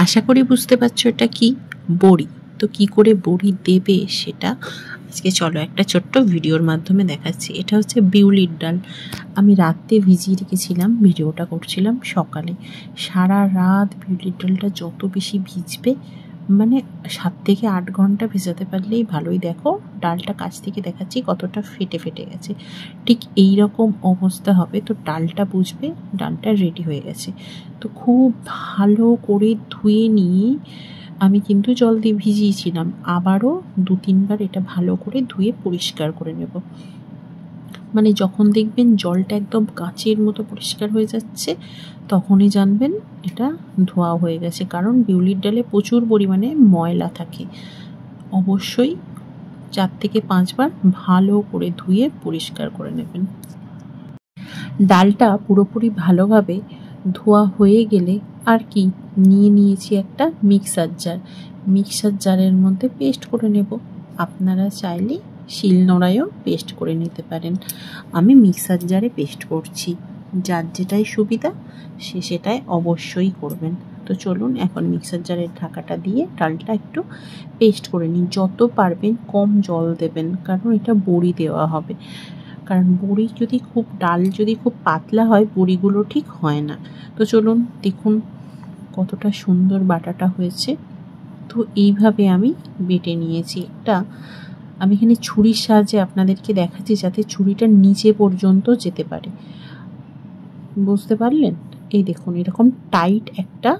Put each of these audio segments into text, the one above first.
আশা করি বুঝতে পারছো এটা কি বড়ি। তো কি করে বড়ি দেবে সেটা আজকে চলো একটা ছোট্ট ভিডিওর মাধ্যমে দেখাচ্ছি। এটা হচ্ছে বিউলির ডাল। আমি রাতে ভিজিয়ে রেখেছিলাম, ভিডিওটা করছিলাম সকালে। সারা রাত বিউলির ডালটা যত বেশি ভিজবে, মানে 7 থেকে 8 ঘন্টা ভেজাতে পারলেই ভালোই। দেখো ডালটা কাছ থেকে দেখাচ্ছি কতটা ফেটে ফেটে গেছে, ঠিক এই রকম অবস্থা হবে। তো ডালটা বুঝবে ডালটা রেডি হয়ে গেছে। তো খুব ভালো করে ধুয়ে নিয়ে আমি কিন্তু জল দিয়ে ভিজিয়েছিলাম, আবারও 2-3 বার এটা ভালো করে ধুয়ে পরিষ্কার করে নেব। মানে যখন দেখবেন জলটা একদম কাঁচের মতো পরিষ্কার হয়ে যাচ্ছে তখনই জানবেন এটা ধোয়া হয়ে গেছে, কারণ বিউলির ডালে প্রচুর পরিমাণে ময়লা থাকে। অবশ্যই 4 থেকে 5 বার ভালো করে ধুয়ে পরিষ্কার করে নেবেন। ডালটা পুরোপুরি ভালোভাবে ধোয়া হয়ে গেলে আর কি নিয়েছি একটা মিক্সার জার। মিক্সার জারের মধ্যে পেস্ট করে নেব। আপনারা চাইলে শিলনোড়ায়ও পেস্ট করে নিতে পারেন। আমি মিক্সার জারে পেস্ট করছি, যার যেটাই সুবিধা সে সেটাই অবশ্যই করবেন। তো চলুন এখন মিক্সার জারের ঢাকাটা দিয়ে ডালটা একটু পেস্ট করে নিন। যত পারবেন কম জল দেবেন, কারণ এটা বড়ি দেওয়া হবে। কারণ বড়ি যদি ডাল যদি খুব পাতলা হয় বড়িগুলো ঠিক হয় না। তো চলুন দেখুন কতটা সুন্দর বাটাটা হয়েছে। তো এইভাবে আমি বেটে নিয়েছি। আমি এখানে ছুরির সাহায্যে আপনাদেরকে দেখাচ্ছি যাতে ছুরিটা নিচে পর্যন্ত যেতে পারে। বুঝতে পারলেন? এই দেখুন এরকম টাইট একটা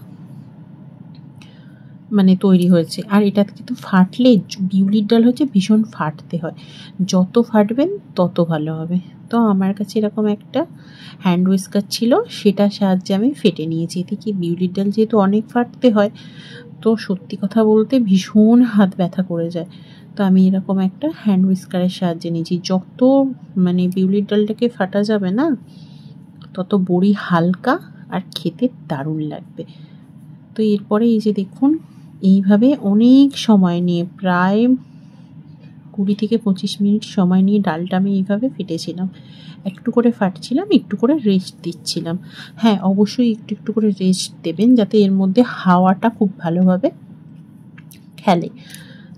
মানে তৈরি হয়েছে। আর এটা কিন্তু ফাটলে, বিউলির ডাল হচ্ছে ভীষণ ফাটতে হয়, যত ফাটবেন তত ভালো হবে। তো আমার কাছে এরকম একটা হ্যান্ড হুইস্কার ছিল, সেটার সাহায্যে আমি ফেটে নিয়েছি। এতে কি বিউলির ডাল যেহেতু অনেক ফাটতে হয়, তো সত্যি কথা বলতে ভীষণ হাত ব্যথা করে যায়। তো আমি এরকম একটা হ্যান্ড হুইস্কারের সাহায্যে নিয়েছি। যত মানে বিউলির ডালটাকে ফাটা যাবে না, তত বড়ি হালকা আর খেতে দারুণ লাগবে। তো এরপরে এই যে দেখুন এইভাবে অনেক সময় নিয়ে, প্রায় 20 থেকে 25 মিনিট সময় নিয়ে ডালটা আমি এইভাবে ফেটেছিলাম। একটু করে ফাটছিলাম, একটু করে রেস্ট দিচ্ছিলাম। হ্যাঁ, অবশ্যই একটু একটু করে রেস্ট দেবেন যাতে এর মধ্যে হাওয়াটা খুব ভালোভাবে খেলে।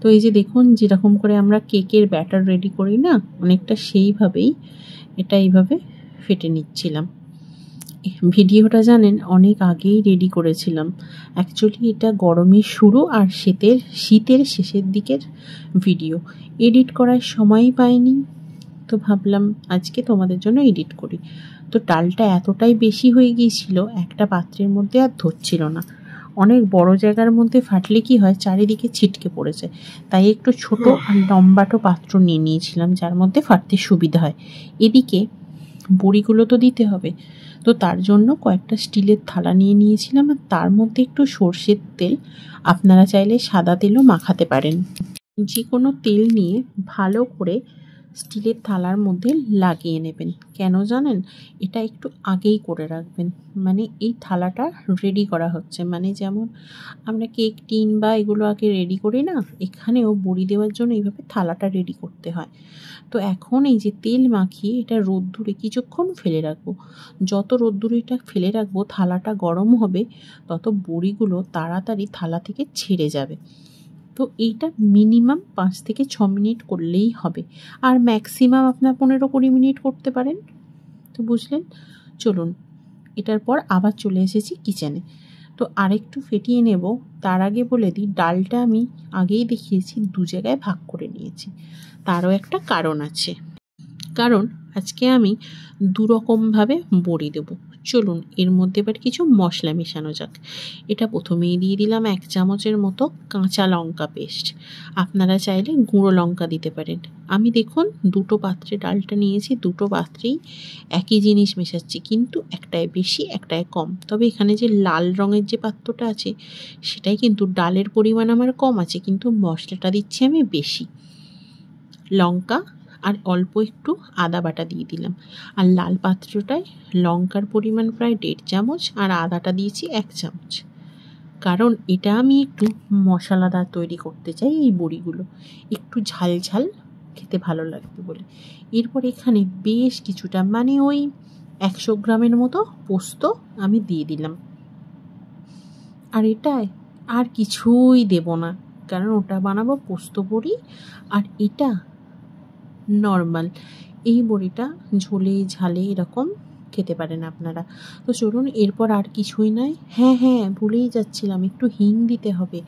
তো এই যে দেখুন যেরকম করে আমরা কেকের ব্যাটার রেডি করি না, অনেকটা সেইভাবেই এটা এইভাবে ফেটে নিচ্ছিলাম। ভিডিওটা জানেন অনেক আগেই রেডি করেছিলাম। অ্যাকচুয়ালি এটা গরমের শুরু আর শীতের শেষের দিকের ভিডিও। এডিট করার সময়ই পাইনি, তো ভাবলাম আজকে তোমাদের জন্য এডিট করি। তো ডালটা এতটাই বেশি হয়ে গিয়েছিল একটা পাত্রের মধ্যে আর ধরছিল না। অনেক বড় জায়গার মধ্যে ফাটলে কি হয়, চারিদিকে ছিটকে পড়েছে। তাই একটু ছোট আর লম্বাটো পাত্র নিয়ে নিয়েছিলাম যার মধ্যে ফাটতে সুবিধা হয়। এদিকে বড়িগুলো তো দিতে হবে, তো তার জন্য কয়েকটা স্টিলের থালা নিয়ে নিয়েছিলাম আর তার মধ্যে একটু সর্ষের তেল, আপনারা চাইলে সাদা তেলও মাখাতে পারেন। যে কোনো তেল নিয়ে ভালো করে স্টিলের থালার মধ্যে লাগিয়ে নেবেন। কেন জানেন? এটা একটু আগেই করে রাখবেন, মানে এই থালাটা রেডি করা হচ্ছে, মানে যেমন আমরা কেক টিন বা এগুলো আগে রেডি করি না, এখানেও বড়ি দেওয়ার জন্য এইভাবে থালাটা রেডি করতে হয়। তো এখন এই যে তেল মাখিয়ে এটা রোদ্দুরে কিছুক্ষণ ফেলে রাখবো। যত রোদ্দুরে এটা ফেলে রাখবো থালাটা গরম হবে, তত বড়িগুলো তাড়াতাড়ি থালা থেকে ছেড়ে যাবে। তো এইটা মিনিমাম 5 থেকে 6 মিনিট করলেই হবে, আর ম্যাক্সিমাম আপনার 15-20 মিনিট করতে পারেন। তো বুঝলেন? চলুন এটার পর আবার চলে এসেছি কিচেনে। তো আরেকটু ফেটিয়ে নেব। তার আগে বলে দিই ডালটা আমি আগেই দেখিয়েছি 2 জায়গায় ভাগ করে নিয়েছি। তারও একটা কারণ আছে, কারণ আজকে আমি 2 রকমভাবে বড়ি দেবো। চলুন এর মধ্যে এবার কিছু মশলা মেশানো যাক। এটা প্রথমেই দিয়ে দিলাম 1 চামচের মতো কাঁচা লঙ্কা পেস্ট। আপনারা চাইলে গুঁড়ো লঙ্কা দিতে পারেন। আমি দেখুন 2টো পাত্রে ডালটা নিয়েছি, 2টো পাত্রেই একই জিনিস মেশাচ্ছি, কিন্তু একটায় বেশি একটায় কম। তবে এখানে যে লাল রঙের যে পাত্রটা আছে সেটাই কিন্তু ডালের পরিমাণ আমার কম আছে, কিন্তু মশলাটা দিচ্ছি আমি বেশি। লঙ্কা আর অল্প একটু আদা বাটা দিয়ে দিলাম। আর লাল পাত্রটায় লঙ্কার পরিমাণ প্রায় 1.5 চামচ আর আদাটা দিয়েছি 1 চামচ। কারণ এটা আমি একটু মশলাদার তৈরি করতে চাই, এই বড়িগুলো একটু ঝাল ঝাল খেতে ভালো লাগবে বলে। এরপর এখানে বেশ কিছুটা, মানে ওই 100 গ্রামের মতো পোস্ত আমি দিয়ে দিলাম। আর এটায় আর কিছুই দেব না, কারণ ওটা বানাবো পোস্ত বড়ি, আর এটা নর্মাল। এই বড়িটা ঝোলে ঝালে এরকম খেতে পারেন আপনারা। তো চলুন, এরপর আর কিছুই নয়। হ্যাঁ ভুলেই যাচ্ছিলাম, একটু হিং দিতে হবে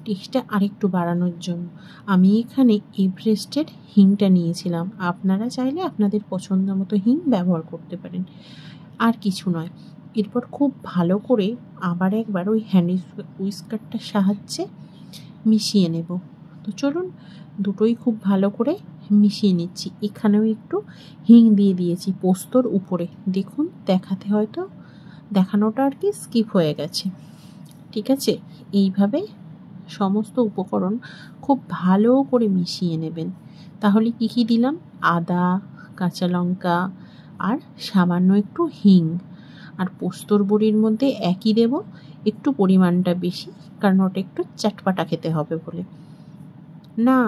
টেস্টটা আরেকটু বাড়ানোর জন্য। আমি এখানে এভারেস্টের হিংটা নিয়েছিলাম, আপনারা চাইলে আপনাদের পছন্দ মতো হিং ব্যবহার করতে পারেন। আর কিছু নয়। এরপর খুব ভালো করে আবার একবার ওই হ্যান্ড উইস্কারটার সাহায্যে মিশিয়ে নেব। তো চলুন, দুটোই খুব ভালো করে মিশিয়ে নিচ্ছি। এখানেও একটু হিং দিয়ে দিয়েছি পোস্তর উপরে, দেখুন দেখানোটা আর কি স্কিপ হয়ে গেছে। ঠিক আছে, এইভাবে সমস্ত উপকরণ খুব ভালো করে মিশিয়ে নেবেন। তাহলে কি দিলাম, আদা, কাঁচা লঙ্কা আর সামান্য একটু হিং, আর পোস্তর বড়ির মধ্যে একই দেব, একটু পরিমাণটা বেশি, কারণ ওটা একটু চটপাটা খেতে হবে বলে। না,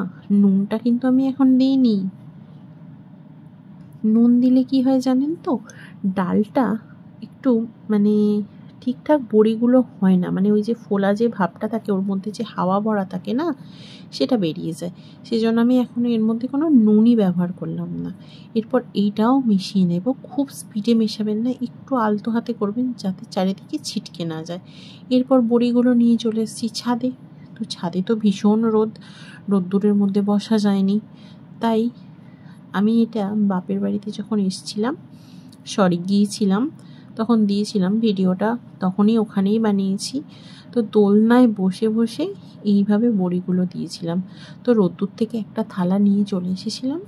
নুনটা কিন্তু আমি এখন দিইনি। নুন দিলে কি হয় জানেন তো, ডালটা একটু ঠিকঠাক বড়িগুলো হয় না, ওই যে ফোলা যে ভাবটা থাকে, ওর মধ্যে যে হাওয়া ভরা থাকে না, সেটা বেরিয়ে যায়। সেজন্য আমি এখন এর মধ্যে কোনো নুনই ব্যবহার করলাম না। এরপর এইটাও মিশিয়ে নেব। খুব স্পিডে মেশাবেন না, একটু আলতো হাতে করবেন যাতে চারিদিকে ছিটকে না যায়। এরপর বড়িগুলো নিয়ে চলে এসেছি ছাদে। তো ছাদে তো ভীষণ রোদ্দুরের মধ্যে বসা যায়নি, তাই আমি এটা বাপের বাড়িতে যখন গিয়েছিলাম তখন দিয়েছিলাম ভিডিওটা, তখনই ওখানেই বানিয়েছি। তো দোলনায় বসে বসে এইভাবে বড়িগুলো দিয়েছিলাম। তো রোদ্দুর থেকে একটা থালা নিয়ে চলে এসেছিলাম।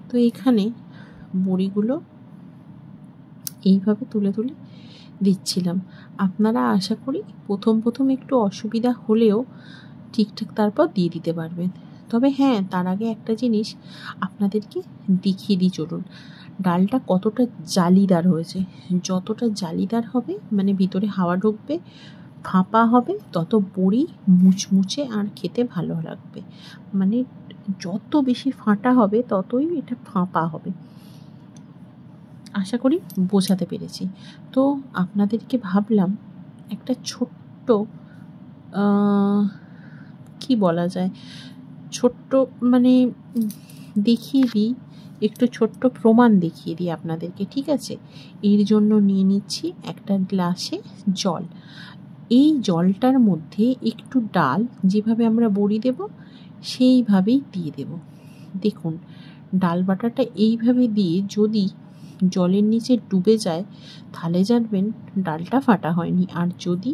তো এখানে বড়িগুলো এইভাবে তুলে তুলে দিচ্ছিলাম। আপনারা আশা করি প্রথম একটু অসুবিধা হলেও ঠিকঠাক তারপর দিয়ে দিতে পারবেন। তবে হ্যাঁ, তার আগে একটা জিনিস আপনাদেরকে দেখিয়ে দিই চলুন। ডালটা কতটা জালিদার হয়েছে। যতটা জালিদার হবে, ভিতরে হাওয়া ঢুকবে, ফাঁপা হবে, তত বড়ি মুচমুচে আর খেতে ভালো লাগবে। যত বেশি ফাঁটা হবে ততই এটা ফাঁপা হবে। আশা করি বোঝাতে পেরেছি। তো আপনাদেরকে ভাবলাম একটা ছোট্ট কি বলা যায়, ছোট্ট দেখিয়ে দিই, একটু ছোট্ট প্রমাণ দেখিয়ে দিই আপনাদেরকে। ঠিক আছে, এর জন্য নিয়ে নিচ্ছি একটা গ্লাসে জল। এই জলটার মধ্যে একটু ডাল, যেভাবে আমরা বড়ি দেব সেইভাবেই দিয়ে দেব। দেখুন, ডাল বাটাটা এইভাবে দিয়ে যদি জলের নিচে ডুবে যায় তাহলে জানবেন ডালটা ফাটা হয়নি, আর যদি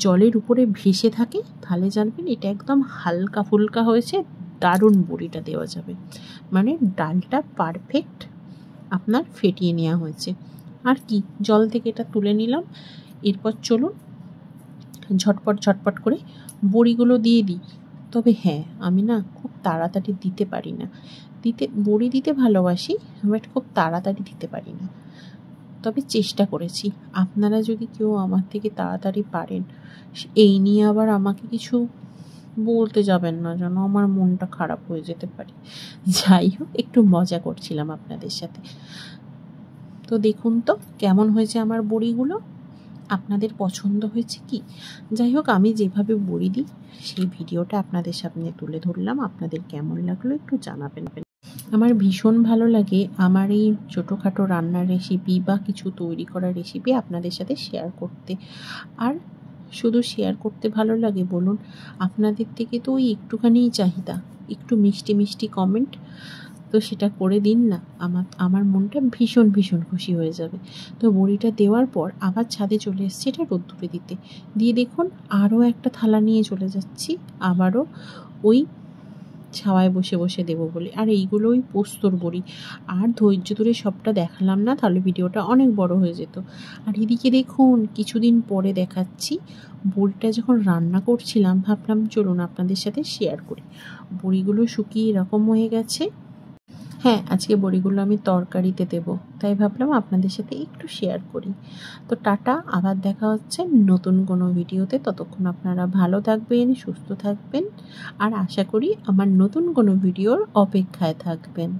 জলের উপরে ভেসে থাকে তাহলে জানবেন এটা একদম হালকা ফুলকা হয়েছে, দারুণ বড়িটা দেওয়া যাবে। ডালটা পারফেক্ট আপনার ফেটিয়ে নেওয়া হয়েছে। আর কি, জল থেকে এটা তুলে নিলাম। এরপর চলুন ঝটপট করে বড়িগুলো দিয়ে দিই। তবে হ্যাঁ, আমি না খুব তাড়াতাড়ি দিতে পারি না। বড়ি দিতে ভালোবাসি, বাট খুব তাড়াতাড়ি দিতে পারি না। তবে চেষ্টা করেছি। আপনারা যদি কেউ আমার থেকে তাড়াতাড়ি পারেন, এই নিয়ে আবার আমাকে কিছু বলতে যাবেন না, যেন আমার মনটা খারাপ হয়ে যেতে পারে। যাই হোক, একটু মজা করছিলাম আপনাদের সাথে। তো দেখুন তো কেমন হয়েছে আমার বড়িগুলো, আপনাদের পছন্দ হয়েছে কি? যাই হোক, আমি যেভাবে বড়ি দিই সেই ভিডিওটা আপনাদের সামনে তুলে ধরলাম। আপনাদের কেমন লাগলো একটু জানাবেন। আমার ভীষণ ভালো লাগে আমার এই ছোটোখাটো রান্নার রেসিপি বা কিছু তৈরি করার রেসিপি আপনাদের সাথে শেয়ার করতে। আর শুধু শেয়ার করতে ভালো লাগে বলুন, আপনাদের থেকে তো ওই একটুখানিই চাহিদা, একটু মিষ্টি মিষ্টি কমেন্ট, তো সেটা করে দিন না, আমার মনটা ভীষণ খুশি হয়ে যাবে। তো বড়িটা দেওয়ার পর আবার ছাদে চলে এসেছি এটা রোদ্দুরে দিয়ে দেখুন আরও একটা থালা নিয়ে চলে যাচ্ছি, আবারও ওই ছাওয়ায় বসে দেবো বলে। আর এইগুলো ওই পোস্তর বড়ি। আর ধৈর্য ধরে সবটা দেখালাম না, তাহলে ভিডিওটা অনেক বড় হয়ে যেত। আর এদিকে দেখুন, কিছুদিন পরে দেখাচ্ছি, বড়িটা যখন রান্না করছিলাম ভাবলাম চলুন আপনাদের সাথে শেয়ার করি। বড়িগুলো শুকিয়ে এরকম হয়ে গেছে। হ্যাঁ, আজকে বড়িগুলো আমি তরকারিতে দেব, তাই ভাবলাম আপনাদের সাথে একটু শেয়ার করি। তো টাটা, আবার দেখা হচ্ছে নতুন কোনো ভিডিওতে। ততক্ষণ আপনারা ভালো থাকবেন, সুস্থ থাকবেন, আর আশা করি আমার নতুন কোনো ভিডিওর অপেক্ষায় থাকবেন।